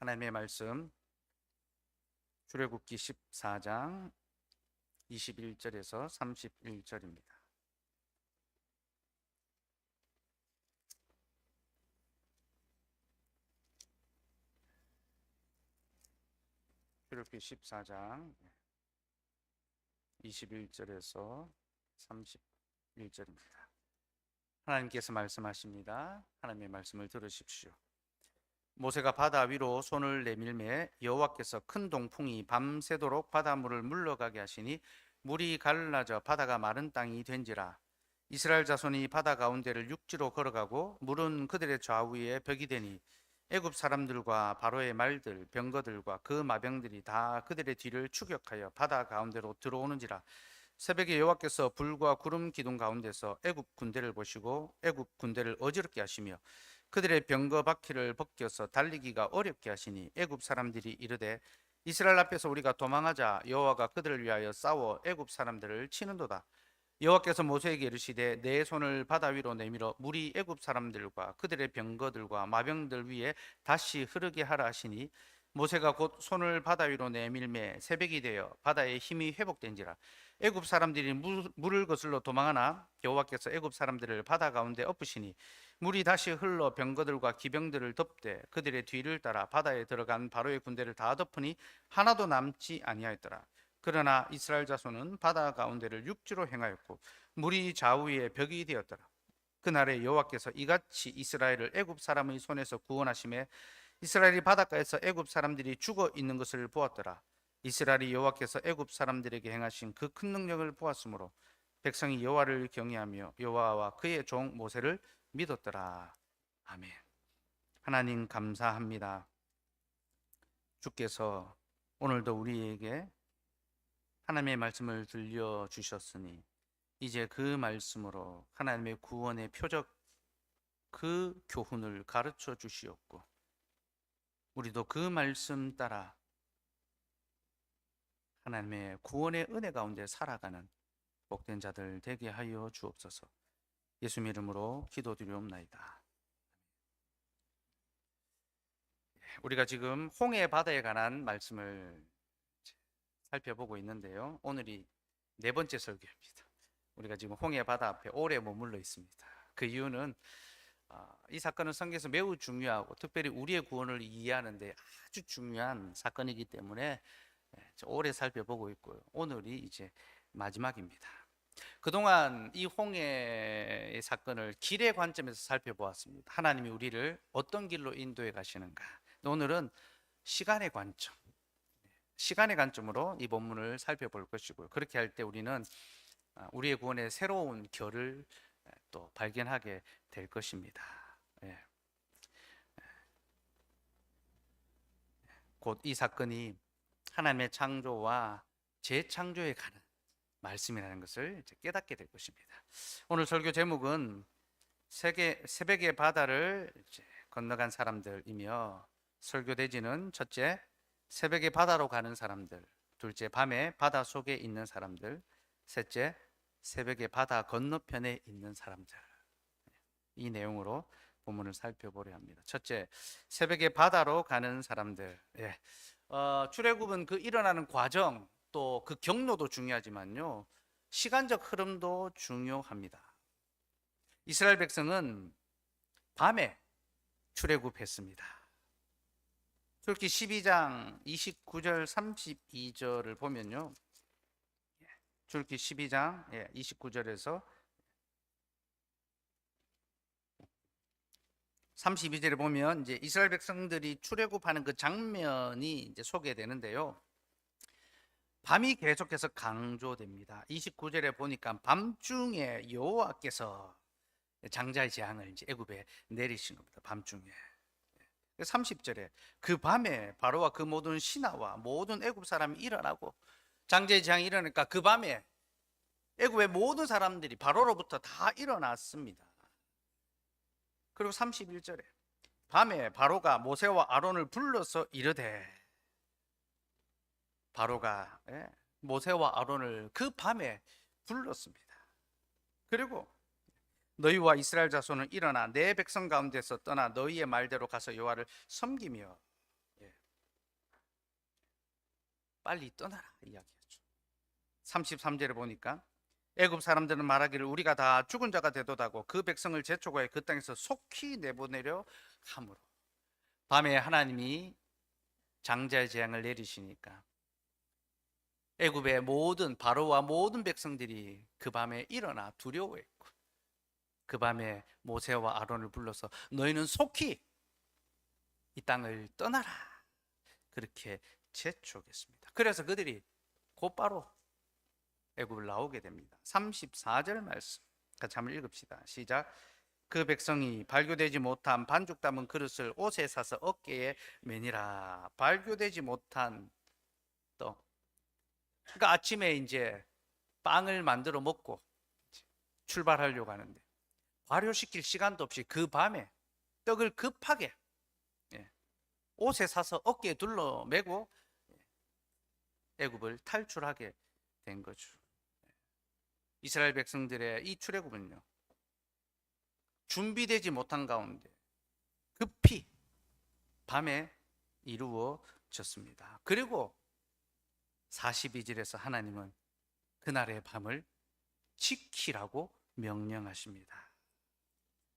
하나님의 말씀 출애굽기 14장 21절에서 31절입니다. 출애굽기 14장 21절에서 31절입니다. 하나님께서 말씀하십니다. 하나님의 말씀을 들으십시오. 모세가 바다 위로 손을 내밀매 여호와께서 큰 동풍이 밤새도록 바닷물을 물러가게 하시니 물이 갈라져 바다가 마른 땅이 된지라. 이스라엘 자손이 바다 가운데를 육지로 걸어가고 물은 그들의 좌우에 벽이 되니 애굽 사람들과 바로의 말들 병거들과 그 마병들이 다 그들의 뒤를 추격하여 바다 가운데로 들어오는지라. 새벽에 여호와께서 불과 구름 기둥 가운데서 애굽 군대를 보시고 애굽 군대를 어지럽게 하시며 그들의 병거 바퀴를 벗겨서 달리기가 어렵게 하시니 애굽 사람들이 이르되 이스라엘 앞에서 우리가 도망하자. 여호와가 그들을 위하여 싸워 애굽 사람들을 치는도다. 여호와께서 모세에게 이르시되 내 손을 바다 위로 내밀어 물이 애굽 사람들과 그들의 병거들과 마병들 위에 다시 흐르게 하라 하시니 모세가 곧 손을 바다 위로 내밀매 새벽이 되어 바다의 힘이 회복된지라. 애굽 사람들이 물을 거슬러 도망하나 여호와께서 애굽 사람들을 바다 가운데 엎으시니 물이 다시 흘러 병거들과 기병들을 덮되 그들의 뒤를 따라 바다에 들어간 바로의 군대를 다 덮으니 하나도 남지 아니하였더라. 그러나 이스라엘 자손은 바다 가운데를 육지로 행하였고 물이 좌우에 벽이 되었더라. 그날에 여호와께서 이같이 이스라엘을 애굽 사람의 손에서 구원하심에 이스라엘이 바닷가에서 애굽 사람들이 죽어 있는 것을 보았더라. 이스라엘이 여호와께서 애굽 사람들에게 행하신 그 큰 능력을 보았으므로 백성이 여호와를 경외하며 여호와와 그의 종 모세를 믿었더라. 아멘. 하나님 감사합니다. 주께서 오늘도 우리에게 하나님의 말씀을 들려주셨으니 이제 그 말씀으로 하나님의 구원의 표적 그 교훈을 가르쳐 주시옵고 우리도 그 말씀 따라 하나님의 구원의 은혜 가운데 살아가는 복된 자들 되게 하여 주옵소서. 예수님 이름으로 기도드리옵나이다. 우리가 지금 홍해 바다에 관한 말씀을 살펴보고 있는데요. 오늘이 네 번째 설교입니다. 우리가 지금 홍해 바다 앞에 오래 머물러 있습니다. 그 이유는 이 사건은 성경에서 매우 중요하고 특별히 우리의 구원을 이해하는 데 아주 중요한 사건이기 때문에 오래 살펴보고 있고요. 오늘이 이제 마지막입니다. 그동안 이 홍해의 사건을 길의 관점에서 살펴보았습니다. 하나님이 우리를 어떤 길로 인도해 가시는가. 오늘은 시간의 관점, 시간의 관점으로 이 본문을 살펴볼 것이고요. 그렇게 할 때 우리는 우리의 구원의 새로운 결을 또 발견하게 될 것입니다. 곧 이 사건이 하나님의 창조와 재창조에 관한 말씀이라는 것을 이제 깨닫게 될 것입니다. 오늘 설교 제목은 새벽의 바다를 이제 건너간 사람들이며 설교 대지는 첫째, 새벽의 바다로 가는 사람들, 둘째, 밤에 바다 속에 있는 사람들, 셋째, 새벽의 바다 건너편에 있는 사람들. 이 내용으로 본문을 살펴보려 합니다. 첫째, 새벽의 바다로 가는 사람들. 출애굽은 그 일어나는 과정 또 그 경로도 중요하지만요, 시간적 흐름도 중요합니다. 이스라엘 백성은 밤에 출애굽했습니다. 출애굽기 12장 29절 32절을 보면요, 출애굽기 12장 29절에서 32절에 보면 이제 이스라엘 백성들이 출애굽하는 그 장면이 이제 소개되는데요. 밤이 계속해서 강조됩니다. 29절에 보니까 밤중에 여호와께서 장자의 재앙을 이제 애굽에 내리신 겁니다. 밤중에. 30절에 그 밤에 바로와 그 모든 신하와 모든 애굽 사람이 일어나고 장자의 재앙이 일어나니까 그 밤에 애굽의 모든 사람들이 바로로부터 다 일어났습니다. 그리고 31절에 밤에 바로가 모세와 아론을 불러서 이르되, 바로가 모세와 아론을 그 밤에 불렀습니다. 그리고 너희와 이스라엘 자손은 일어나 내 백성 가운데서 떠나 너희의 말대로 가서 여호와를 섬기며 빨리 떠나라 이야기하죠. 33절에 보니까 애굽 사람들은 말하기를 우리가 다 죽은 자가 되도다고 그 백성을 재촉하여 그 땅에서 속히 내보내려 함으로. 밤에 하나님이 장자의 재앙을 내리시니까 애굽의 모든 바로와 모든 백성들이 그 밤에 일어나 두려워했고, 그 밤에 모세와 아론을 불러서 너희는 속히 이 땅을 떠나라 그렇게 재촉했습니다. 그래서 그들이 곧바로 애굽을 나오게 됩니다. 34절 말씀 같이 한번 읽읍시다. 시작. 그 백성이 발교되지 못한 반죽 담은 그릇을 옷에 사서 어깨에 매니라. 발교되지 못한 떡. 그러니까 아침에 이제 빵을 만들어 먹고 출발하려고 하는데 발효시킬 시간도 없이 그 밤에 떡을 급하게 옷에 사서 어깨에 둘러매고 애굽을 탈출하게 된 거죠. 이스라엘 백성들의 이 출애굽은요, 준비되지 못한 가운데 급히 밤에 이루어졌습니다. 그리고 42절에서 하나님은 그날의 밤을 지키라고 명령하십니다.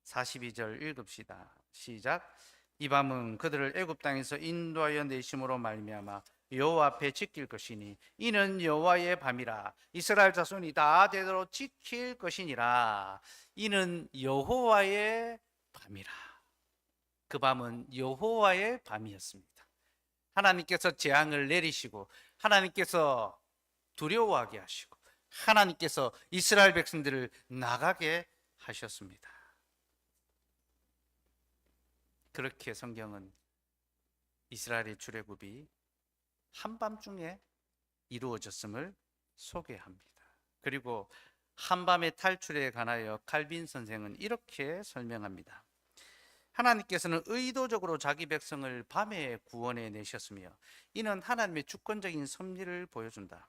42절 읽읍시다. 시작. 이 밤은 그들을 애굽 땅에서 인도하여 내심으로 말미암아 여호와 앞에 지킬 것이니 이는 여호와의 밤이라. 이스라엘 자손이 다 대대로 지킬 것이니라. 이는 여호와의 밤이라. 그 밤은 여호와의 밤이었습니다. 하나님께서 재앙을 내리시고 하나님께서 두려워하게 하시고 하나님께서 이스라엘 백성들을 나가게 하셨습니다. 그렇게 성경은 이스라엘의 출애굽이 한밤중에 이루어졌음을 소개합니다. 그리고 한밤의 탈출에 관하여 칼빈 선생은 이렇게 설명합니다. 하나님께서는 의도적으로 자기 백성을 밤에 구원해 내셨으며 이는 하나님의 주권적인 섭리를 보여준다.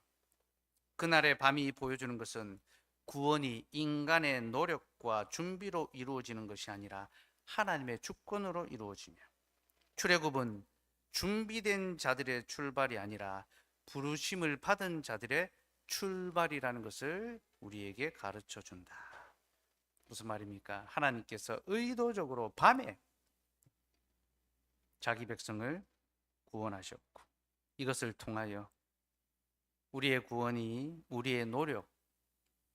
그날의 밤이 보여주는 것은 구원이 인간의 노력과 준비로 이루어지는 것이 아니라 하나님의 주권으로 이루어지며, 출애굽은 준비된 자들의 출발이 아니라 부르심을 받은 자들의 출발이라는 것을 우리에게 가르쳐 준다. 무슨 말입니까? 하나님께서 의도적으로 밤에 자기 백성을 구원하셨고, 이것을 통하여 우리의 구원이 우리의 노력,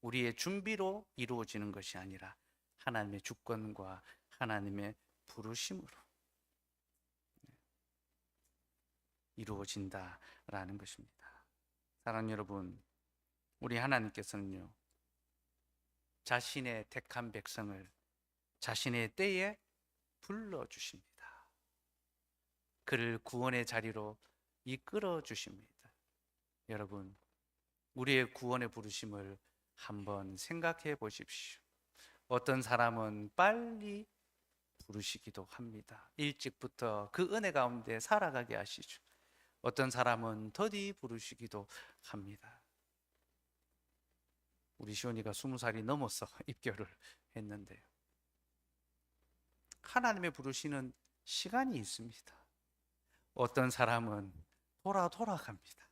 우리의 준비로 이루어지는 것이 아니라 하나님의 주권과 하나님의 부르심으로 이루어진다라는 것입니다. 사랑하는 여러분, 우리 하나님께서는요, 자신의 택한 백성을 자신의 때에 불러주십니다. 그를 구원의 자리로 이끌어 주십니다. 여러분, 우리의 구원의 부르심을 한번 생각해 보십시오. 어떤 사람은 빨리 부르시기도 합니다. 일찍부터 그 은혜 가운데 살아가게 하시죠. 어떤 사람은 더디 부르시기도 합니다. 우리 시온이가 20살이 넘어서 입교를 했는데요, 하나님의 부르시는 시간이 있습니다. 어떤 사람은 돌아갑니다.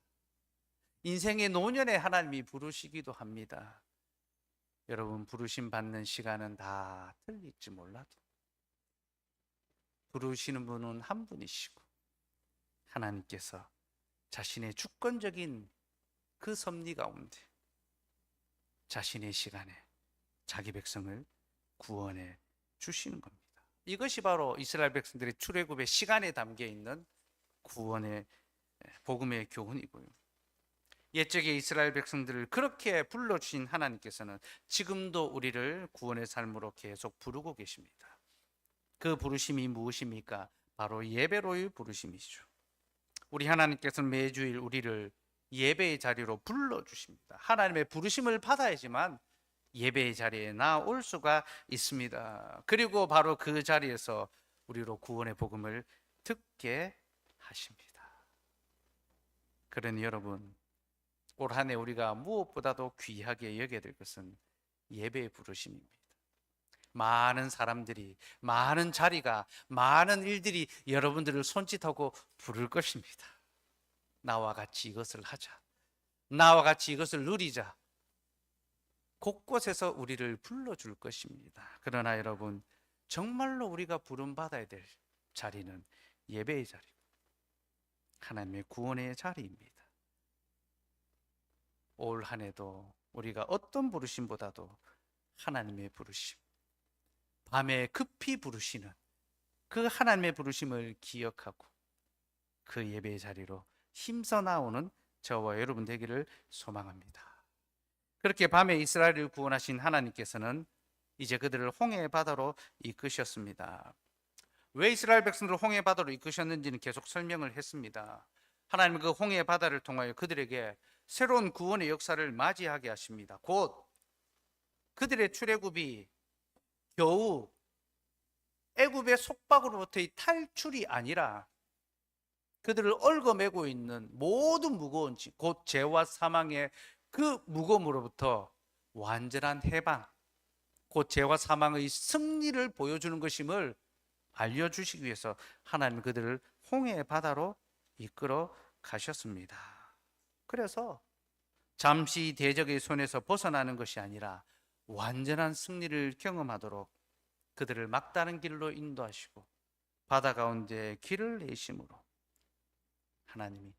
인생의 노년에 하나님이 부르시기도 합니다. 여러분, 부르심 받는 시간은 다 틀릴지 몰라도 부르시는 분은 한 분이시고 하나님께서 자신의 주권적인 그 섭리 가운데 자신의 시간에 자기 백성을 구원해 주시는 겁니다. 이것이 바로 이스라엘 백성들의 출애굽의 시간에 담겨 있는 구원의 복음의 교훈이고요. 옛적의 이스라엘 백성들을 그렇게 불러주신 하나님께서는 지금도 우리를 구원의 삶으로 계속 부르고 계십니다. 그 부르심이 무엇입니까? 바로 예배로의 부르심이죠. 우리 하나님께서는 매주일 우리를 예배의 자리로 불러주십니다. 하나님의 부르심을 받아야지만 예배의 자리에 나올 수가 있습니다. 그리고 바로 그 자리에서 우리로 구원의 복음을 듣게 하십니다. 그러니 여러분, 올 한 해 우리가 무엇보다도 귀하게 여겨야 될 것은 예배의 부르심입니다. 많은 사람들이, 많은 자리가, 많은 일들이 여러분들을 손짓하고 부를 것입니다. 나와 같이 이것을 하자. 나와 같이 이것을 누리자. 곳곳에서 우리를 불러줄 것입니다. 그러나 여러분, 정말로 우리가 부름받아야 될 자리는 예배의 자리고 하나님의 구원의 자리입니다. 올 한 해도 우리가 어떤 부르심보다도 하나님의 부르심, 밤에 급히 부르시는 그 하나님의 부르심을 기억하고 그 예배의 자리로 힘써 나오는 저와 여러분 되기를 소망합니다. 그렇게 밤에 이스라엘을 구원하신 하나님께서는 이제 그들을 홍해 바다로 이끄셨습니다. 왜 이스라엘 백성들을 홍해 바다로 이끄셨는지는 계속 설명을 했습니다. 하나님은 그 홍해 바다를 통하여 그들에게 새로운 구원의 역사를 맞이하게 하십니다. 곧 그들의 출애굽이 겨우 애굽의 속박으로부터의 탈출이 아니라 그들을 얽어매고 있는 모든 무거운 짐, 곧 죄와 사망의 그 무거움으로부터 완전한 해방, 곧 죄와 사망의 승리를 보여주는 것임을 알려주시기 위해서 하나님 그들을 홍해 바다로 이끌어 가셨습니다. 그래서 잠시 대적의 손에서 벗어나는 것이 아니라 완전한 승리를 경험하도록 그들을 막다른 길로 인도하시고 바다 가운데 길을 내심으로 하나님이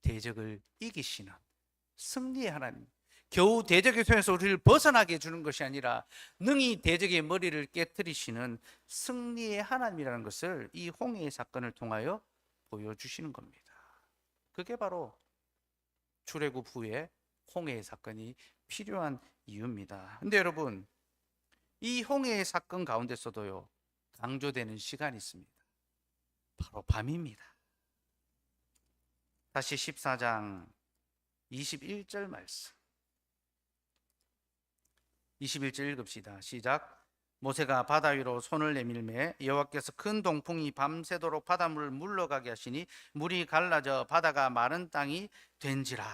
대적을 이기시는 승리의 하나님, 겨우 대적의 손에서 우리를 벗어나게 해주는 것이 아니라 능히 대적의 머리를 깨뜨리시는 승리의 하나님이라는 것을 이 홍해의 사건을 통하여 보여주시는 겁니다. 그게 바로 출애굽 후에 홍해의 사건이 필요한 이유입니다. 근데 여러분, 이 홍해의 사건 가운데서도요, 강조되는 시간이 있습니다. 바로 밤입니다. 다시 14장 21절 말씀, 21절 읽읍시다. 시작. 모세가 바다 위로 손을 내밀매 여호와께서 큰 동풍이 밤새도록 바닷물을 물러가게 하시니 물이 갈라져 바다가 마른 땅이 된지라.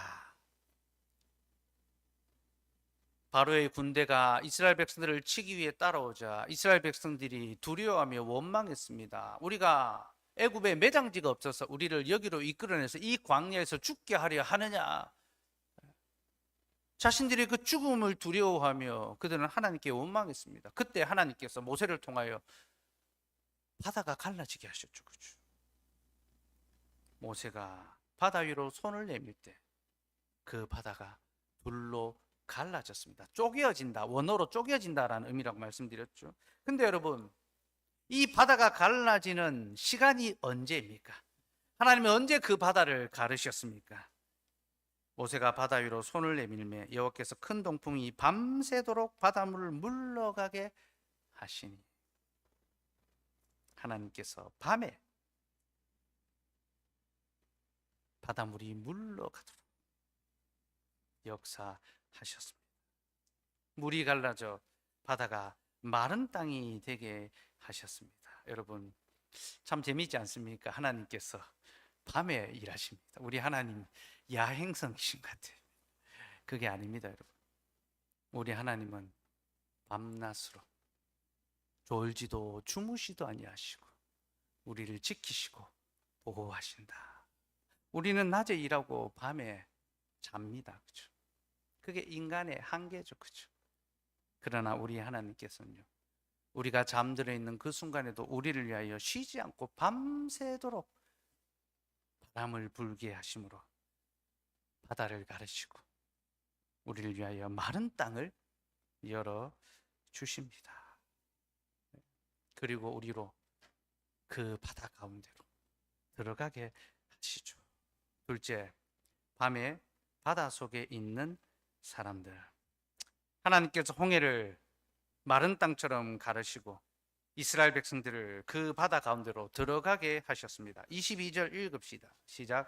바로의 군대가 이스라엘 백성들을 치기 위해 따라오자 이스라엘 백성들이 두려워하며 원망했습니다. 우리가 애굽에 매장지가 없어서 우리를 여기로 이끌어내서 이 광야에서 죽게 하려 하느냐. 자신들이 그 죽음을 두려워하며 그들은 하나님께 원망했습니다. 그때 하나님께서 모세를 통하여 바다가 갈라지게 하셨죠. 그렇죠? 모세가 바다 위로 손을 내밀 때 그 바다가 둘로 갈라졌습니다. 쪼개어진다, 원어로 쪼개어진다라는 의미라고 말씀드렸죠. 근데 여러분, 이 바다가 갈라지는 시간이 언제입니까? 하나님이 언제 그 바다를 가르셨습니까? 모세가 바다 위로 손을 내밀매 여호와께서 큰 동풍이 밤새도록 바닷물을 물러가게 하시니, 하나님께서 밤에 바닷물이 물러가도록 역사하셨습니다. 물이 갈라져 바다가 마른 땅이 되게 하셨습니다. 여러분, 참 재미있지 않습니까? 하나님께서 밤에 일하십니다. 우리 하나님 야행성이신 것 같아요. 그게 아닙니다, 여러분. 우리 하나님은 밤낮으로 졸지도 주무시도 아니하시고 우리를 지키시고 보호하신다. 우리는 낮에 일하고 밤에 잡니다. 그렇죠? 그게 인간의 한계죠. 그렇죠? 그러나 우리 하나님께서는요, 우리가 잠들어 있는 그 순간에도 우리를 위하여 쉬지 않고 밤새도록 바람을 불게 하심으로 바다를 가르시고 우리를 위하여 마른 땅을 열어 주십니다. 그리고 우리로 그 바다 가운데로 들어가게 하시죠. 둘째, 밤에 바다 속에 있는 사람들. 하나님께서 홍해를 마른 땅처럼 가르시고 이스라엘 백성들을 그 바다 가운데로 들어가게 하셨습니다. 22절 읽읍시다. 시작.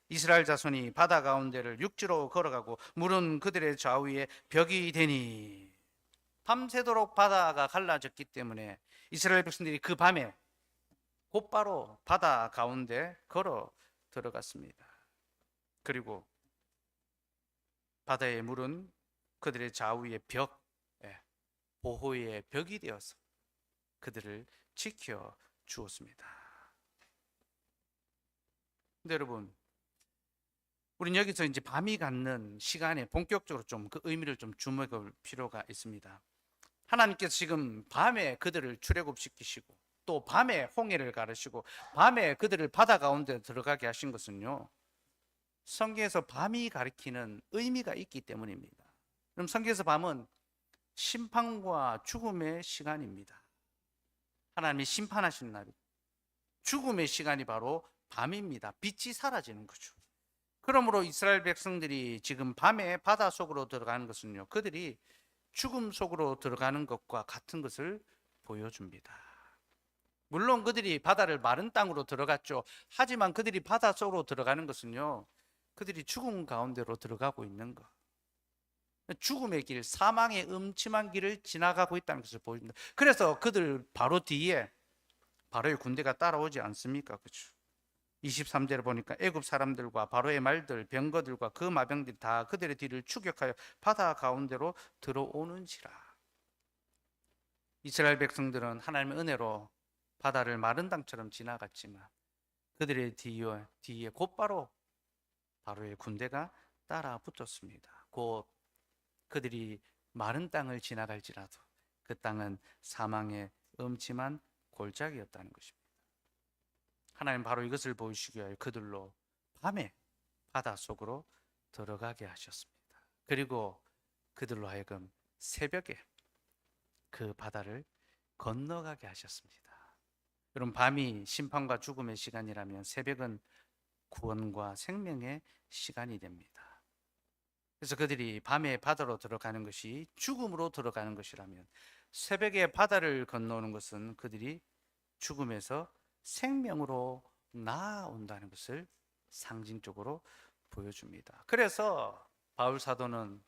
이스라엘 자손이 바다 가운데를 육지로 걸어가고 물은 그들의 좌우에 벽이 되니. 밤새도록 바다가 갈라졌기 때문에 이스라엘 백성들이 그 밤에 곧바로 바다 가운데 걸어 들어갔습니다. 그리고 바다의 물은 그들의 좌우의 벽, 보호의 벽이 되어서 그들을 지켜 주었습니다. 근데 여러분, 우린 여기서 이제 밤이 갖는 시간에 본격적으로 좀 그 의미를 좀 주목해 볼 필요가 있습니다. 하나님께서 지금 밤에 그들을 출애굽시키시고 또 밤에 홍해를 가르시고 밤에 그들을 바다 가운데 들어가게 하신 것은요, 성경에서 밤이 가리키는 의미가 있기 때문입니다. 그럼 성경에서 밤은 심판과 죽음의 시간입니다. 하나님이 심판하시는 날이, 죽음의 시간이 바로 밤입니다. 빛이 사라지는 거죠. 그러므로 이스라엘 백성들이 지금 밤에 바다 속으로 들어가는 것은요, 그들이 죽음 속으로 들어가는 것과 같은 것을 보여줍니다. 물론 그들이 바다를 마른 땅으로 들어갔죠. 하지만 그들이 바다 속으로 들어가는 것은요, 그들이 죽음 가운데로 들어가고 있는 것, 죽음의 길, 사망의 음침한 길을 지나가고 있다는 것을 보여줍니다. 그래서 그들 바로 뒤에 바로의 군대가 따라오지 않습니까? 그렇죠? 23절을 보니까 애굽 사람들과 바로의 말들, 병거들과 그 마병들이 다 그들의 뒤를 추격하여 바다 가운데로 들어오는지라. 이스라엘 백성들은 하나님의 은혜로 바다를 마른 땅처럼 지나갔지만 그들의 뒤에 곧바로 바로의 군대가 따라 붙었습니다. 곧 그들이 마른 땅을 지나갈지라도 그 땅은 사망의 음침한 골짜기였다는 것입니다. 하나님 바로 이것을 보이시기 위하여 그들로 밤에 바다 속으로 들어가게 하셨습니다. 그리고 그들로 하여금 새벽에 그 바다를 건너가게 하셨습니다. 여러분, 밤이 심판과 죽음의 시간이라면 새벽은 구원과 생명의 시간이 됩니다. 그래서 그들이 밤에 바다로 들어가는 것이 죽음으로 들어가는 것이라면 새벽에 바다를 건너오는 것은 그들이 죽음에서 생명으로 나아온다는 것을 상징적으로 보여줍니다. 그래서 바울 사도는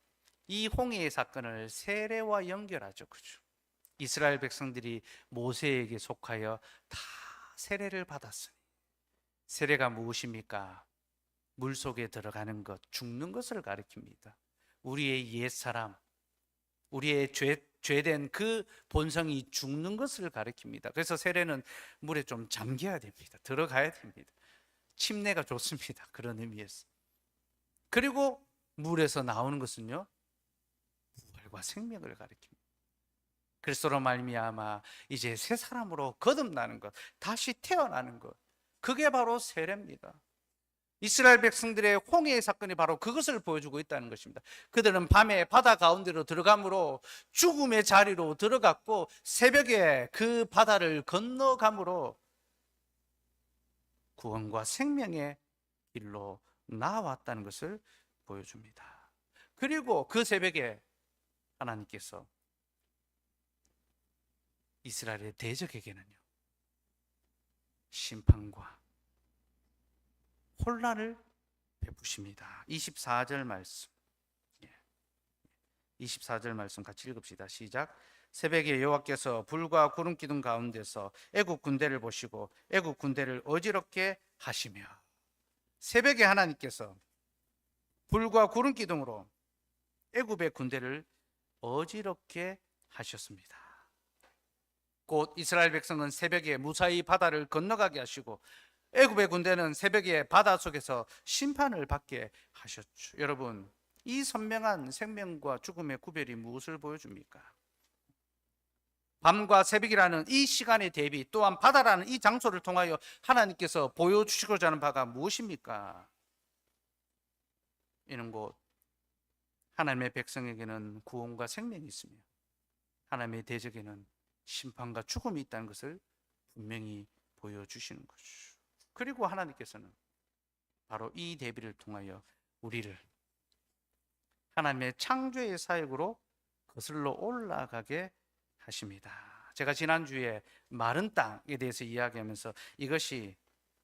이 홍해의 사건을 세례와 연결하죠. 그죠? 이스라엘 백성들이 모세에게 속하여 다 세례를 받았으니, 세례가 무엇입니까? 물 속에 들어가는 것, 죽는 것을 가리킵니다. 우리의 옛사람, 우리의 죄된 그 본성이 죽는 것을 가리킵니다. 그래서 세례는 물에 좀 잠겨야 됩니다. 들어가야 됩니다. 침례가 좋습니다. 그런 의미에서. 그리고 물에서 나오는 것은요, 부활과 생명을 가리킵니다. 그리스도로 말미암아 이제 새 사람으로 거듭나는 것, 다시 태어나는 것, 그게 바로 세례입니다. 이스라엘 백성들의 홍해의 사건이 바로 그것을 보여주고 있다는 것입니다. 그들은 밤에 바다 가운데로 들어감으로 죽음의 자리로 들어갔고 새벽에 그 바다를 건너감으로 구원과 생명의 길로 나왔다는 것을 보여줍니다. 그리고 그 새벽에 하나님께서 이스라엘의 대적에게는요, 심판과 혼란을 베푸십니다. 24절 말씀. 24절 말씀 같이 읽읍시다. 시작. 새벽에 여호와께서 불과 구름 기둥 가운데서 애국 군대를 보시고 애국 군대를 어지럽게 하시며, 새벽에 하나님께서 불과 구름 기둥으로 애굽의 군대를 어지럽게 하셨습니다. 곧 이스라엘 백성은 새벽에 무사히 바다를 건너가게 하시고 애굽의 군대는 새벽에 바다 속에서 심판을 받게 하셨죠. 여러분, 이 선명한 생명과 죽음의 구별이 무엇을 보여줍니까? 밤과 새벽이라는 이 시간의 대비, 또한 바다라는 이 장소를 통하여 하나님께서 보여주시고자 하는 바가 무엇입니까? 이는 곧 하나님의 백성에게는 구원과 생명이 있으며 하나님의 대적에는 심판과 죽음이 있다는 것을 분명히 보여주시는 것이죠. 그리고 하나님께서는 바로 이 대비를 통하여 우리를 하나님의 창조의 사역으로 거슬러 올라가게 하십니다. 제가 지난주에 마른 땅에 대해서 이야기하면서 이것이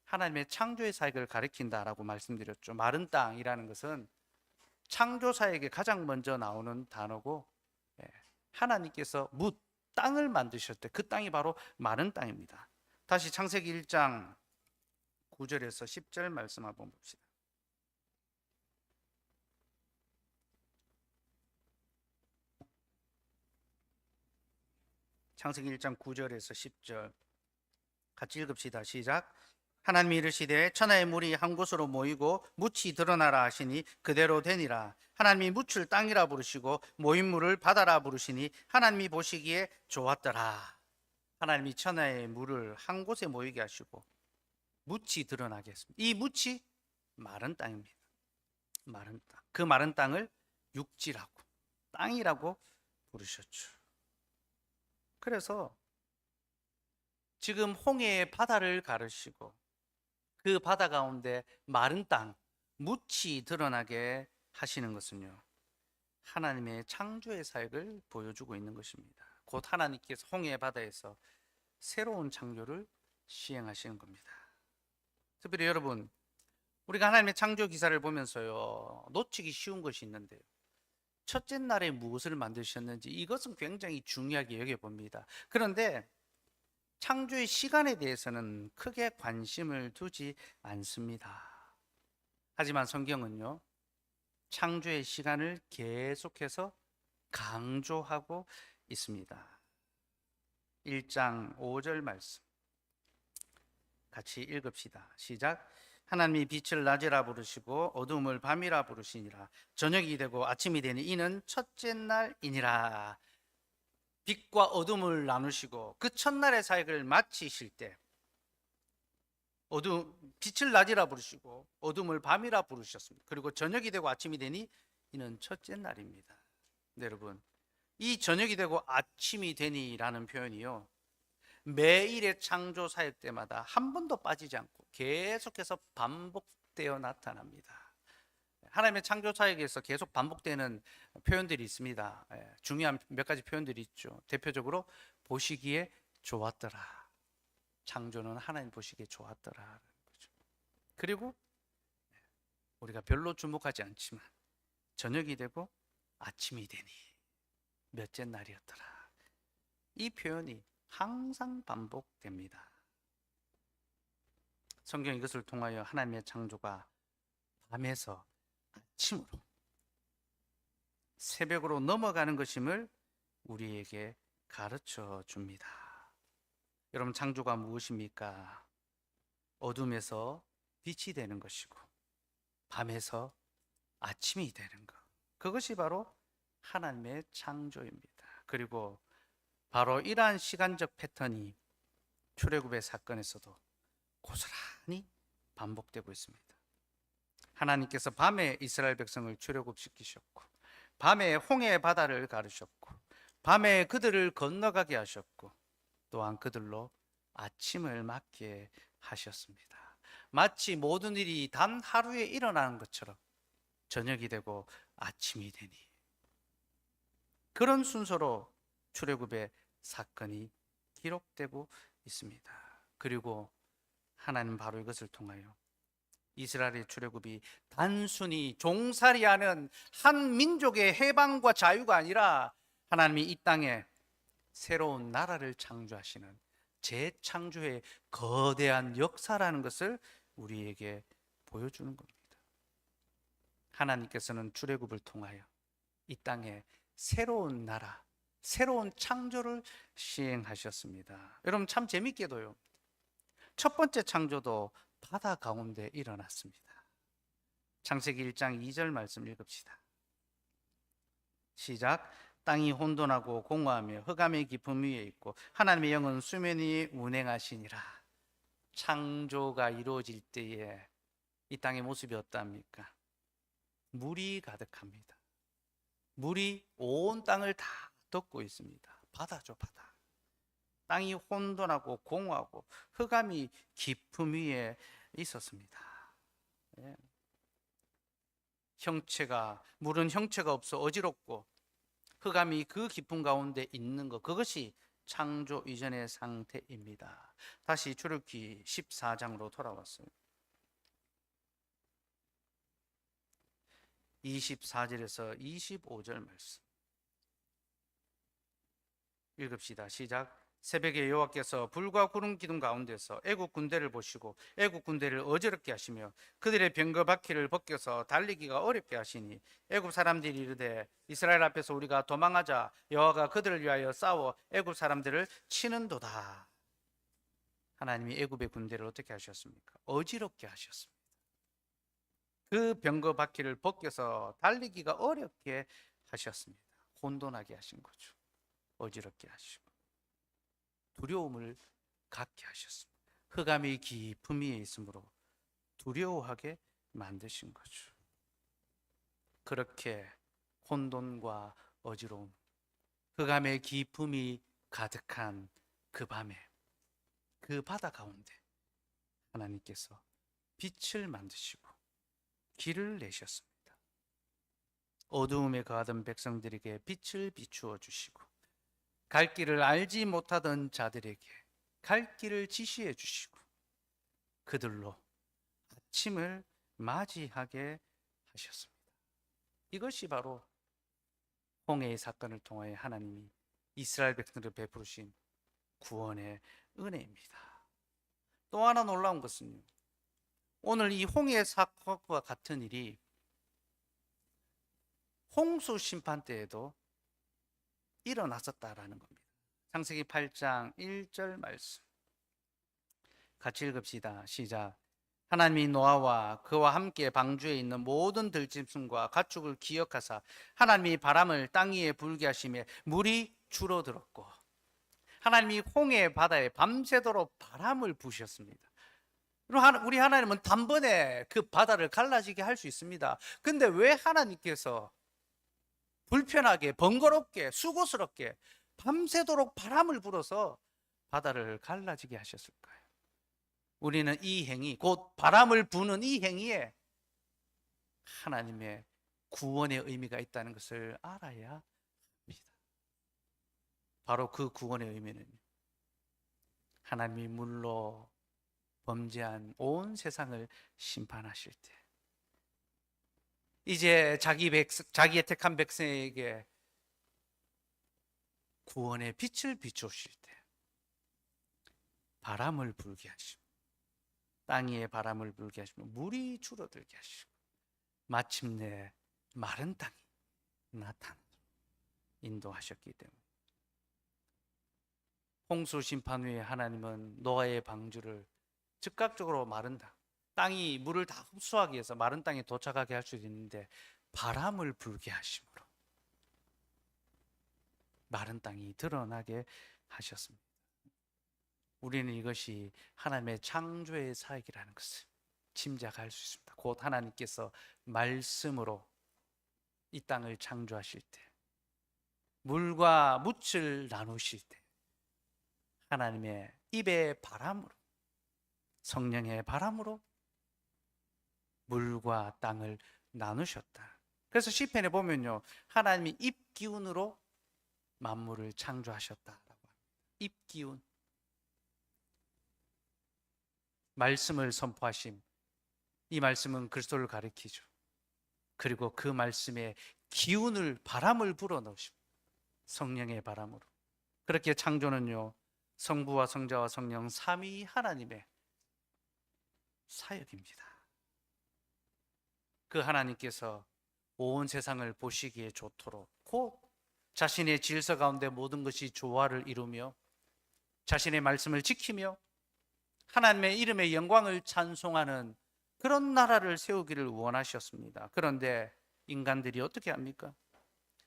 하나님의 창조의 사역을 가리킨다라고 말씀드렸죠. 마른 땅이라는 것은 창조 사역에 가장 먼저 나오는 단어고, 하나님께서 땅을 만드셨을 때 그 땅이 바로 마른 땅입니다. 다시 창세기 1장 9절에서 10절 말씀 한번 봅시다. 창세기 1장 9절에서 10절 같이 읽읍시다. 시작. 하나님이 이르시되 천하의 물이 한 곳으로 모이고 묻이 드러나라 하시니 그대로 되니라. 하나님이 묻을 땅이라 부르시고 모인 물을 바다라 부르시니 하나님이 보시기에 좋았더라. 하나님이 천하의 물을 한 곳에 모이게 하시고 묻이 드러나게 했습니다. 이 묻이 마른 땅입니다. 마른 땅. 그 마른 땅을 육지라고, 땅이라고 부르셨죠. 그래서 지금 홍해의 바다를 가르시고 그 바다 가운데 마른 땅, 묻이 드러나게 하시는 것은요, 하나님의 창조의 사역을 보여주고 있는 것입니다. 곧 하나님께서 홍해의 바다에서 새로운 창조를 시행하시는 겁니다. 특별히 여러분, 우리가 하나님의 창조 기사를 보면서요, 놓치기 쉬운 것이 있는데요, 첫째 날에 무엇을 만드셨는지 이것은 굉장히 중요하게 여겨봅니다. 그런데 창조의 시간에 대해서는 크게 관심을 두지 않습니다. 하지만 성경은요, 창조의 시간을 계속해서 강조하고 있습니다. 1장 5절 말씀 같이 읽읍시다. 시작. 하나님이 빛을 낮이라 부르시고 어둠을 밤이라 부르시니라. 저녁이 되고 아침이 되니 이는 첫째 날이니라. 빛과 어둠을 나누시고 그 첫날의 사역을 마치실 때 빛을 낮이라 부르시고 어둠을 밤이라 부르셨습니다. 그리고 저녁이 되고 아침이 되니 이는 첫째 날입니다. 네, 여러분, 이 저녁이 되고 아침이 되니라는 표현이요, 매일의 창조 사역 때마다 한 번도 빠지지 않고 계속해서 반복되어 나타납니다. 하나님의 창조 사역에서 계속 반복되는 표현들이 있습니다. 중요한 몇 가지 표현들이 있죠. 대표적으로 보시기에 좋았더라. 창조는 하나님 보시기에 좋았더라. 그리고 우리가 별로 주목하지 않지만 저녁이 되고 아침이 되니 몇째 날이었더라. 이 표현이 항상 반복됩니다. 성경 이것을 통하여 하나님의 창조가 밤에서 아침으로, 새벽으로 넘어가는 것임을 우리에게 가르쳐 줍니다. 여러분, 창조가 무엇입니까? 어둠에서 빛이 되는 것이고 밤에서 아침이 되는 것, 그것이 바로 하나님의 창조입니다. 그리고 바로 이러한 시간적 패턴이 출애굽의 사건에서도 고스란히 반복되고 있습니다. 하나님께서 밤에 이스라엘 백성을 출애굽시키셨고 밤에 홍해 바다를 가르셨고 밤에 그들을 건너가게 하셨고 또한 그들로 아침을 맞게 하셨습니다. 마치 모든 일이 단 하루에 일어나는 것처럼 저녁이 되고 아침이 되니, 그런 순서로 출애굽의 사건이 기록되고 있습니다. 그리고 하나님 바로 이것을 통하여 이스라엘의 출애굽이 단순히 종살이하는 한 민족의 해방과 자유가 아니라 하나님이 이 땅에 새로운 나라를 창조하시는 재창조의 거대한 역사라는 것을 우리에게 보여주는 겁니다. 하나님께서는 출애굽을 통하여 이 땅에 새로운 나라, 새로운 창조를 시행하셨습니다. 여러분, 참 재밌게도요, 첫 번째 창조도 바다 가운데 일어났습니다. 창세기 1장 2절 말씀 읽읍시다. 시작. 땅이 혼돈하고 공허하며 흑암의 깊음 위에 있고 하나님의 영은 수면 위에 운행하시니라. 창조가 이루어질 때에 이 땅의 모습이 어떠합니까? 물이 가득합니다. 물이 온 땅을 다 덮고 있습니다. 바다죠, 바다. 땅이 혼돈하고 공허하고 흑암이 깊음 위에 있었습니다. 예. 물은 형체가 없어 어지럽고 흑암이 그 깊은 가운데 있는 것, 그것이 창조 이전의 상태입니다. 다시 출애굽기 14장으로 돌아왔어요. 24절에서 25절 말씀 읽읍시다. 시작. 새벽에 여호와께서 불과 구름 기둥 가운데서 애국 군대를 보시고 애국 군대를 어지럽게 하시며 그들의 병거 바퀴를 벗겨서 달리기가 어렵게 하시니 애국 사람들이 이르되 이스라엘 앞에서 우리가 도망하자. 여호와가 그들을 위하여 싸워 애국 사람들을 치는도다. 하나님이 애굽의 군대를 어떻게 하셨습니까? 어지럽게 하셨습니다. 그 병거 바퀴를 벗겨서 달리기가 어렵게 하셨습니다. 혼돈하게 하신 거죠. 어지럽게 하시고 두려움을 갖게 하셨습니다. 흑암의 깊음 위에 있으므로 두려워하게 만드신 거죠. 그렇게 혼돈과 어지러움, 흑암의 깊음이 가득한 그 밤에 그 바다 가운데 하나님께서 빛을 만드시고 길을 내셨습니다. 어두움에 거하던 백성들에게 빛을 비추어 주시고 갈 길을 알지 못하던 자들에게 갈 길을 지시해 주시고 그들로 아침을 맞이하게 하셨습니다. 이것이 바로 홍해의 사건을 통하여 하나님이 이스라엘 백성들을 베푸신 구원의 은혜입니다. 또 하나 놀라운 것은요, 오늘 이 홍해 사건과 같은 일이 홍수 심판 때에도 일어났었다라는 겁니다. 창세기 8장 1절 말씀 같이 읽읍시다. 시작. 하나님이 노아와 그와 함께 방주에 있는 모든 들짐승과 가축을 기억하사 하나님이 바람을 땅 위에 불게 하시며 물이 줄어들었고, 하나님이 홍해 바다에 밤새도록 바람을 부으셨습니다. 우리 하나님은 단번에 그 바다를 갈라지게 할 수 있습니다. 근데 왜 하나님께서 불편하게 번거롭게 수고스럽게 밤새도록 바람을 불어서 바다를 갈라지게 하셨을까요? 우리는 이 행위, 곧 바람을 부는 이 행위에 하나님의 구원의 의미가 있다는 것을 알아야 합니다. 바로 그 구원의 의미는 하나님이 물로 범죄한 온 세상을 심판하실 때, 이제 자기의 택한 백성에게 구원의 빛을 비추실 때 바람을 불게 하시고 땅 위에 바람을 불게 하시고 물이 줄어들게 하시고 마침내 마른 땅이 나타나도록 인도하셨기 때문에 홍수 심판 후에 하나님은 노아의 방주를 즉각적으로 마른 땅이 물을 다 흡수하기 위해서 마른 땅에 도착하게 할 수 있는데 바람을 불게 하심으로 마른 땅이 드러나게 하셨습니다. 우리는 이것이 하나님의 창조의 사역이라는 것을 짐작할 수 있습니다. 곧 하나님께서 말씀으로 이 땅을 창조하실 때, 물과 묻을 나누실 때 하나님의 입의 바람으로, 성령의 바람으로 물과 땅을 나누셨다. 그래서 시편에 보면요, 하나님이 입 기운으로 만물을 창조하셨다라고 합니다. 입 기운. 말씀을 선포하심. 이 말씀은 그리스도를 가리키죠. 그리고 그 말씀에 기운을, 바람을 불어넣으심. 성령의 바람으로. 그렇게 창조는요, 성부와 성자와 성령 삼위 하나님의 사역입니다. 그 하나님께서 온 세상을 보시기에 좋도록 곧 자신의 질서 가운데 모든 것이 조화를 이루며 자신의 말씀을 지키며 하나님의 이름의 영광을 찬송하는 그런 나라를 세우기를 원하셨습니다. 그런데 인간들이 어떻게 합니까?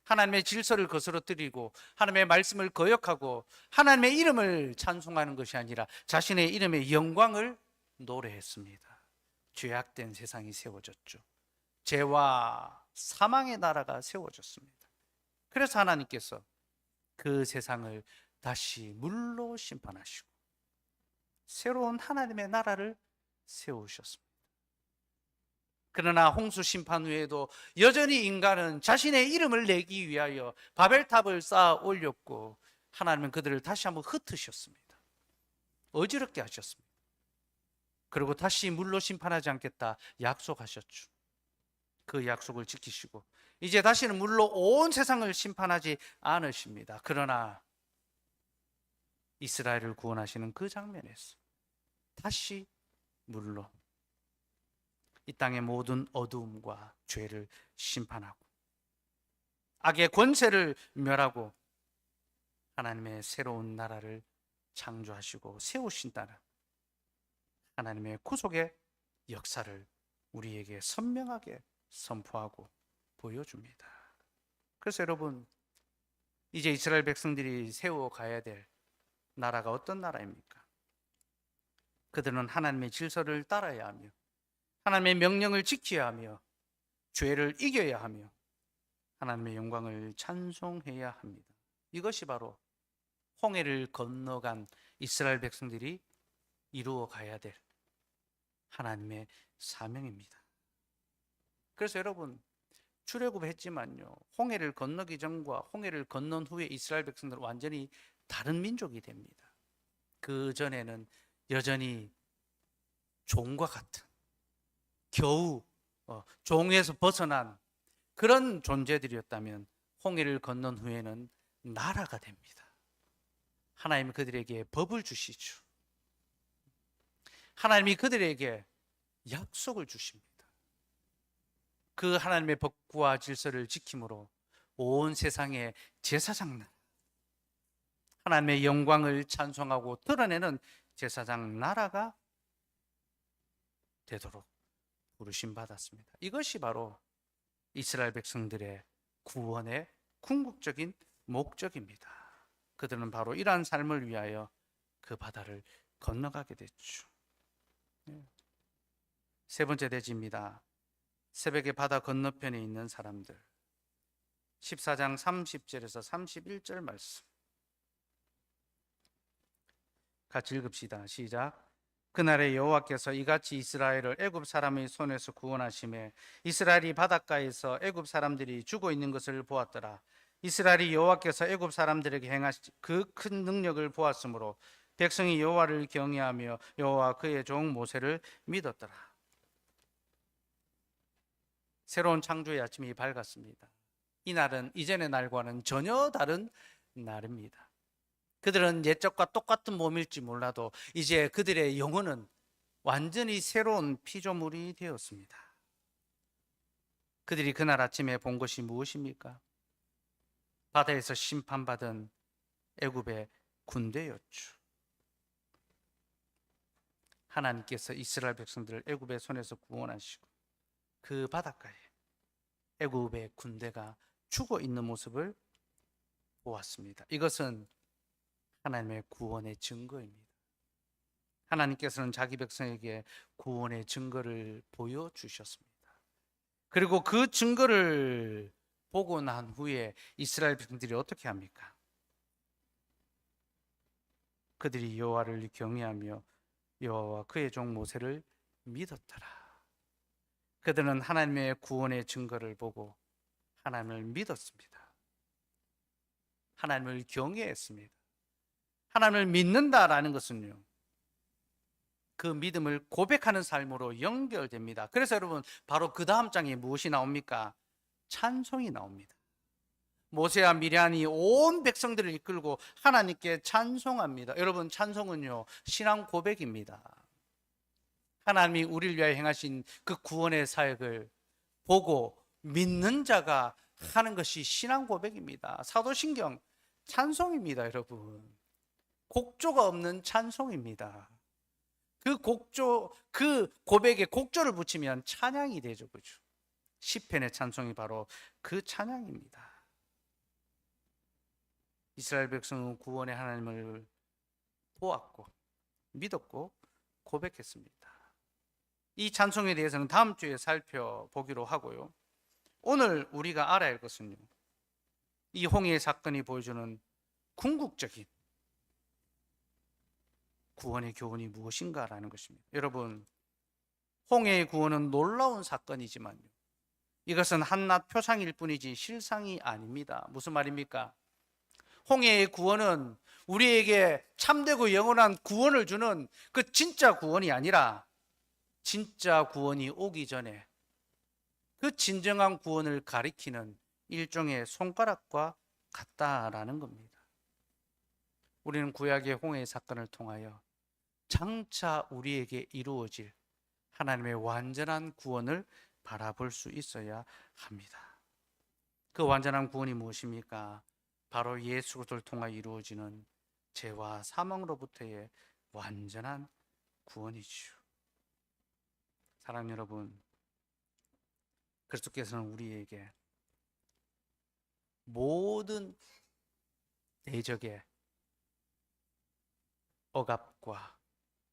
하나님의 질서를 거스러뜨리고 하나님의 말씀을 거역하고 하나님의 이름을 찬송하는 것이 아니라 자신의 이름의 영광을 노래했습니다. 죄악된 세상이 세워졌죠. 죄와 사망의 나라가 세워졌습니다. 그래서 하나님께서 그 세상을 다시 물로 심판하시고 새로운 하나님의 나라를 세우셨습니다. 그러나 홍수 심판 후에도 여전히 인간은 자신의 이름을 내기 위하여 바벨탑을 쌓아 올렸고 하나님은 그들을 다시 한번 흩으셨습니다. 어지럽게 하셨습니다. 그리고 다시 물로 심판하지 않겠다 약속하셨죠. 그 약속을 지키시고 이제 다시는 물로 온 세상을 심판하지 않으십니다. 그러나 이스라엘을 구원하시는 그 장면에서 다시 물로 이 땅의 모든 어두움과 죄를 심판하고 악의 권세를 멸하고 하나님의 새로운 나라를 창조하시고 세우신다는 하나님의 구속의 역사를 우리에게 선명하게 선포하고 보여줍니다. 그래서 여러분, 이제 이스라엘 백성들이 세워가야 될 나라가 어떤 나라입니까? 그들은 하나님의 질서를 따라야 하며 하나님의 명령을 지켜야 하며 죄를 이겨야 하며 하나님의 영광을 찬송해야 합니다. 이것이 바로 홍해를 건너간 이스라엘 백성들이 이루어 가야 될 하나님의 사명입니다. 그래서 여러분, 출애굽했지만요, 홍해를 건너기 전과 홍해를 건넌 후에 이스라엘 백성들은 완전히 다른 민족이 됩니다. 그 전에는 여전히 종과 같은, 겨우 종에서 벗어난 그런 존재들이었다면 홍해를 건넌 후에는 나라가 됩니다. 하나님이 그들에게 법을 주시죠. 하나님이 그들에게 약속을 주십니다. 그 하나님의 법과 질서를 지킴으로 온 세상의 제사장 나라, 하나님의 영광을 찬송하고 드러내는 제사장 나라가 되도록 부르심 받았습니다. 이것이 바로 이스라엘 백성들의 구원의 궁극적인 목적입니다. 그들은 바로 이러한 삶을 위하여 그 바다를 건너가게 됐죠. 세 번째 대지입니다. 새벽의 바다 건너편에 있는 사람들. 14장 30절에서 31절 말씀 같이 읽읍시다. 시작. 그날에 여호와께서 이같이 이스라엘을 애굽 사람의 손에서 구원하심에 이스라엘이 바닷가에서 애굽 사람들이 죽어 있는 것을 보았더라. 이스라엘이 여호와께서 애굽 사람들에게 행하신 그 큰 능력을 보았으므로 백성이 여호와를 경외하며 여호와 그의 종 모세를 믿었더라. 새로운 창조의 아침이 밝았습니다. 이날은 이전의 날과는 전혀 다른 날입니다. 그들은 옛적과 똑같은 몸일지 몰라도 이제 그들의 영혼은 완전히 새로운 피조물이 되었습니다. 그들이 그날 아침에 본 것이 무엇입니까? 바다에서 심판받은 애굽의 군대였죠. 하나님께서 이스라엘 백성들을 애굽의 손에서 구원하시고 그 바닷가에 애굽의 군대가 죽어 있는 모습을 보았습니다. 이것은 하나님의 구원의 증거입니다. 하나님께서는 자기 백성에게 구원의 증거를 보여주셨습니다. 그리고 그 증거를 보고 난 후에 이스라엘 백성들이 어떻게 합니까? 그들이 여호와를 경외하며 여호와와 그의 종 모세를 믿었더라. 그들은 하나님의 구원의 증거를 보고 하나님을 믿었습니다. 하나님을 경외했습니다. 하나님을 믿는다라는 것은요, 그 믿음을 고백하는 삶으로 연결됩니다. 그래서 여러분, 바로 그 다음 장에 무엇이 나옵니까? 찬송이 나옵니다. 모세와 미리암이 온 백성들을 이끌고 하나님께 찬송합니다. 여러분, 찬송은요, 신앙 고백입니다. 하나님이 우리를 위하여 행하신 그 구원의 사역을 보고 믿는 자가 하는 것이 신앙 고백입니다. 사도신경 찬송입니다, 여러분. 곡조가 없는 찬송입니다. 그 곡조, 그 고백에 곡조를 붙이면 찬양이 되죠, 그죠? 시편의 찬송이 바로 그 찬양입니다. 이스라엘 백성은 구원의 하나님을 보았고 믿었고 고백했습니다. 이 찬송에 대해서는 다음 주에 살펴보기로 하고요. 오늘 우리가 알아야 할 것은요, 이 홍해의 사건이 보여주는 궁극적인 구원의 교훈이 무엇인가라는 것입니다. 여러분, 홍해의 구원은 놀라운 사건이지만요, 이것은 한낱 표상일 뿐이지 실상이 아닙니다. 무슨 말입니까? 홍해의 구원은 우리에게 참되고 영원한 구원을 주는 그 진짜 구원이 아니라 진짜 구원이 오기 전에 그 진정한 구원을 가리키는 일종의 손가락과 같다라는 겁니다. 우리는 구약의 홍해의 사건을 통하여 장차 우리에게 이루어질 하나님의 완전한 구원을 바라볼 수 있어야 합니다. 그 완전한 구원이 무엇입니까? 바로 예수 그리스도를 통하여 이루어지는 죄와 사망으로부터의 완전한 구원이죠. 사랑하는 여러분, 그리스도께서는 우리에게 모든 대적의 억압과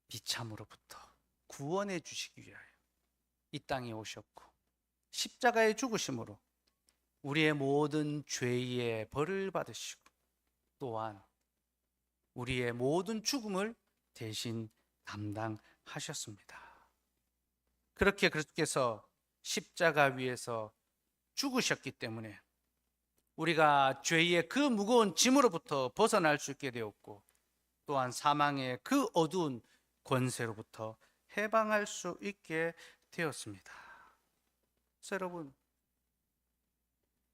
비참으로부터 구원해 주시기 위하여 이 땅에 오셨고, 십자가의 죽으심으로 우리의 모든 죄의 벌을 받으시고, 또한 우리의 모든 죽음을 대신 담당하셨습니다. 그렇게 그리스도께서 십자가 위에서 죽으셨기 때문에 우리가 죄의 그 무거운 짐으로부터 벗어날 수 있게 되었고, 또한 사망의 그 어두운 권세로부터 해방할 수 있게 되었습니다. 그래서 여러분,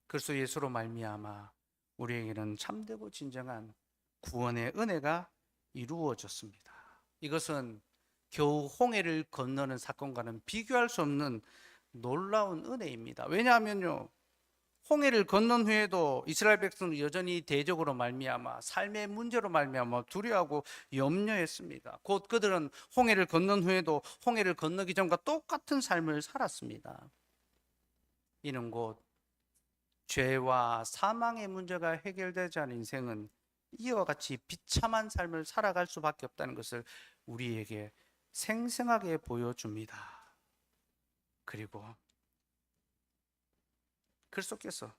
그리스도 예수로 말미암아 우리에게는 참되고 진정한 구원의 은혜가 이루어졌습니다. 이것은 겨우 홍해를 건너는 사건과는 비교할 수 없는 놀라운 은혜입니다. 왜냐하면요, 홍해를 건넌 후에도 이스라엘 백성은 여전히 대적으로 말미암아 삶의 문제로 말미암아 두려워하고 염려했습니다. 곧 그들은 홍해를 건넌 후에도 홍해를 건너기 전과 똑같은 삶을 살았습니다. 이는 곧 죄와 사망의 문제가 해결되지 않은 인생은 이와 같이 비참한 삶을 살아갈 수밖에 없다는 것을 우리에게 생생하게 보여줍니다. 그리고 그리스도께서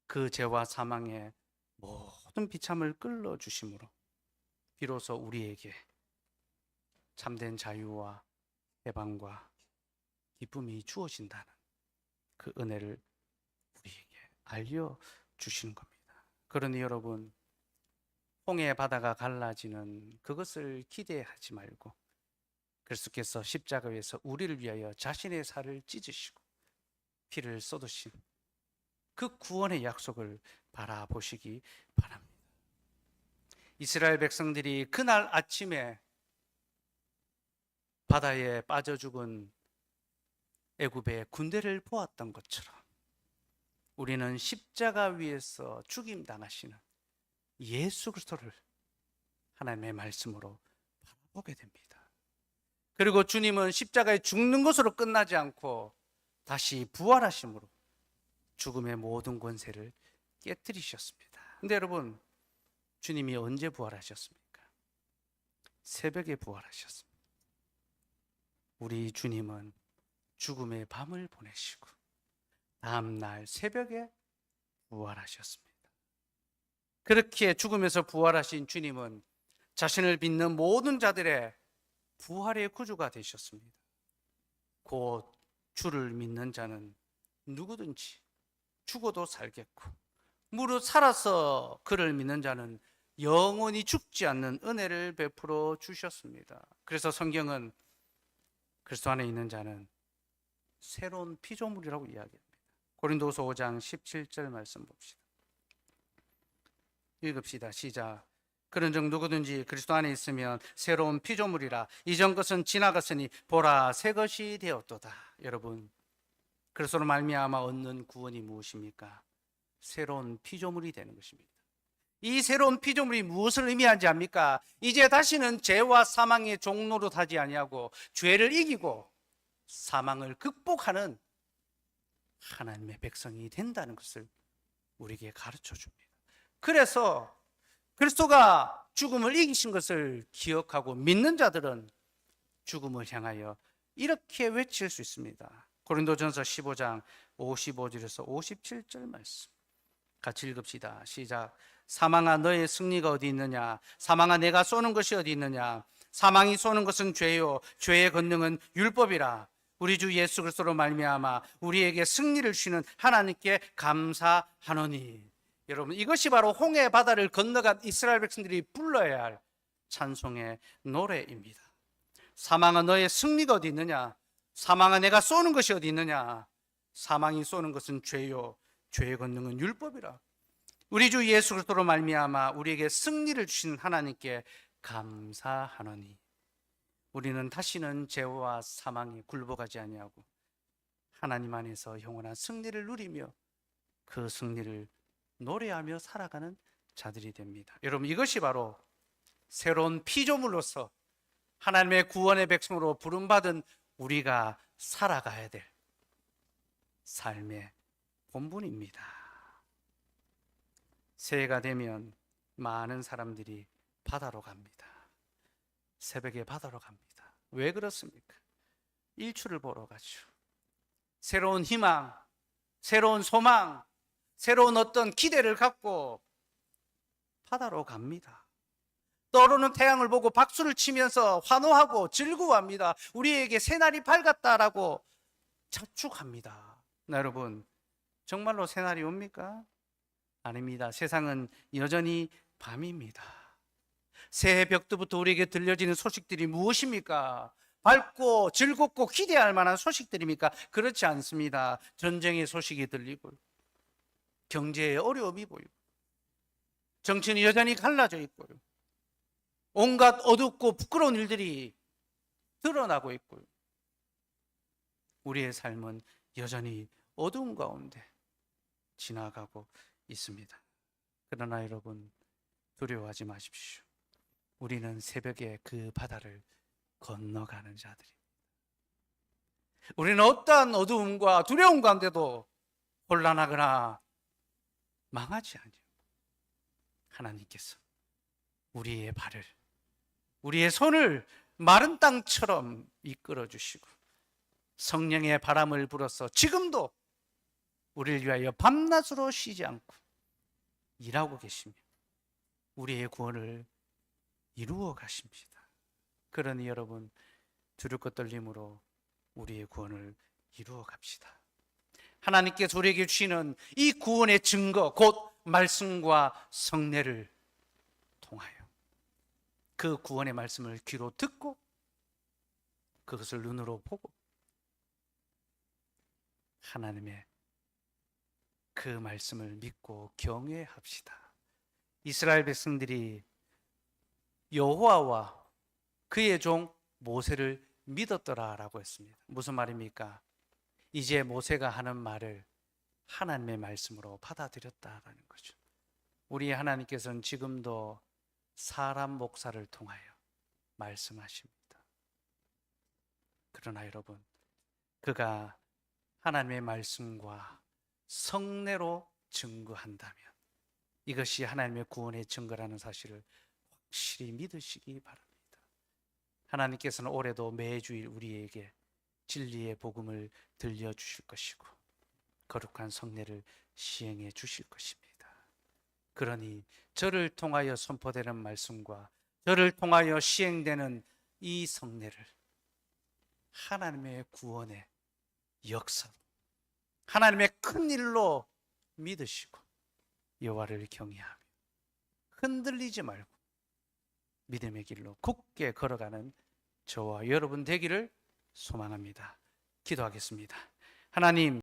그 죄와 사망의 모든 비참을 끌어주심으로 비로소 우리에게 참된 자유와 해방과 기쁨이 주어진다는 그 은혜를 우리에게 알려주시는 겁니다. 그러니 여러분, 홍해 바다가 갈라지는 그것을 기대하지 말고 그리스도께서 십자가 위에서 우리를 위하여 자신의 살을 찢으시고 피를 쏟으신 그 구원의 약속을 바라보시기 바랍니다. 이스라엘 백성들이 그날 아침에 바다에 빠져 죽은 애굽의 군대를 보았던 것처럼 우리는 십자가 위에서 죽임 당하시는 예수 그리스도를 하나님의 말씀으로 바라보게 됩니다. 그리고 주님은 십자가에 죽는 것으로 끝나지 않고 다시 부활하심으로 죽음의 모든 권세를 깨뜨리셨습니다. 근데 여러분, 주님이 언제 부활하셨습니까? 새벽에 부활하셨습니다. 우리 주님은 죽음의 밤을 보내시고 다음날 새벽에 부활하셨습니다. 그렇게 죽음에서 부활하신 주님은 자신을 믿는 모든 자들의 부활의 구주가 되셨습니다. 곧 주를 믿는 자는 누구든지 죽어도 살겠고 무릇 살아서 그를 믿는 자는 영원히 죽지 않는 은혜를 베풀어 주셨습니다. 그래서 성경은 그리스도 안에 있는 자는 새로운 피조물이라고 이야기합니다. 고린도서 5장 17절 말씀 봅시다. 읽읍시다. 시작. 그런즉 누구든지 그리스도 안에 있으면 새로운 피조물이라. 이전 것은 지나갔으니 보라 새 것이 되었도다. 여러분, 그리스도로 말미암아 얻는 구원이 무엇입니까? 새로운 피조물이 되는 것입니다. 이 새로운 피조물이 무엇을 의미하는지 압니까? 이제 다시는 죄와 사망의 종로로 타지 아니하고 죄를 이기고 사망을 극복하는 하나님의 백성이 된다는 것을 우리에게 가르쳐 줍니다. 그래서 그리스도가 죽음을 이기신 것을 기억하고 믿는 자들은 죽음을 향하여 이렇게 외칠 수 있습니다. 고린도전서 15장 55절에서 57절 말씀 같이 읽읍시다. 시작. 사망아 너의 승리가 어디 있느냐? 사망아 내가 쏘는 것이 어디 있느냐? 사망이 쏘는 것은 죄요 죄의 권능은 율법이라. 우리 주 예수 그리스도로 말미암아 우리에게 승리를 주시는 하나님께 감사하노니. 여러분, 이것이 바로 홍해 바다를 건너간 이스라엘 백성들이 불러야 할 찬송의 노래입니다. 사망아 너의 승리가 어디 있느냐? 사망아 내가 쏘는 것이 어디 있느냐? 사망이 쏘는 것은 죄요 죄의 권능은 율법이라. 우리 주 예수 그리스도로 말미암아 우리에게 승리를 주신 하나님께 감사하노니. 우리는 다시는 죄와 사망에 굴복하지 아니하고 하나님 안에서 영원한 승리를 누리며 그 승리를 노래하며 살아가는 자들이 됩니다. 여러분, 이것이 바로 새로운 피조물로서 하나님의 구원의 백성으로 부름받은 우리가 살아가야 될 삶의 본분입니다. 새해가 되면 많은 사람들이 바다로 갑니다. 새벽에 바다로 갑니다. 왜 그렇습니까? 일출을 보러 가죠. 새로운 희망, 새로운 소망, 새로운 어떤 기대를 갖고 바다로 갑니다. 떠오르는 태양을 보고 박수를 치면서 환호하고 즐거워합니다. 우리에게 새날이 밝았다라고 자축합니다. 여러분, 정말로 새날이 옵니까? 아닙니다. 세상은 여전히 밤입니다. 새해 벽두부터 우리에게 들려지는 소식들이 무엇입니까? 밝고 즐겁고 기대할 만한 소식들입니까? 그렇지 않습니다. 전쟁의 소식이 들리고, 경제의 어려움이 보이고, 정치는 여전히 갈라져 있고요. 온갖 어둡고 부끄러운 일들이 드러나고 있고요. 우리의 삶은 여전히 어두운 가운데 지나가고 있습니다. 그러나 여러분, 두려워하지 마십시오. 우리는 새벽에 그 바다를 건너가는 자들입니다. 우리는 어떠한 어두움과 두려움 가운데도 혼란하거나 망하지 않아요. 하나님께서 우리의 발을, 우리의 손을 마른 땅처럼 이끌어 주시고 성령의 바람을 불어서 지금도 우리를 위하여 밤낮으로 쉬지 않고 일하고 계시며 우리의 구원을 이루어 가십니다. 그러니 여러분, 두렵고 떨림으로 우리의 구원을 이루어 갑시다. 하나님께서 우리에게 주시는 이 구원의 증거, 곧 말씀과 성례를 통하여 그 구원의 말씀을 귀로 듣고 그것을 눈으로 보고 하나님의 그 말씀을 믿고 경외합시다. 이스라엘 백성들이 여호와와 그의 종 모세를 믿었더라라고 했습니다. 무슨 말입니까? 이제 모세가 하는 말을 하나님의 말씀으로 받아들였다라는 거죠. 우리 하나님께서는 지금도 사람 목사를 통하여 말씀하십니다. 그러나 여러분, 그가 하나님의 말씀과 성례로 증거한다면 이것이 하나님의 구원의 증거라는 사실을 확실히 믿으시기 바랍니다. 하나님께서는 올해도 매주일 우리에게 진리의 복음을 들려주실 것이고 거룩한 성례를 시행해 주실 것입니다. 그러니 저를 통하여 선포되는 말씀과 저를 통하여 시행되는 이 성례를 하나님의 구원의 역사로, 하나님의 큰 일로 믿으시고 여호와를 경외하며 흔들리지 말고 믿음의 길로 굳게 걸어가는 저와 여러분 되기를 소망합니다. 기도하겠습니다. 하나님,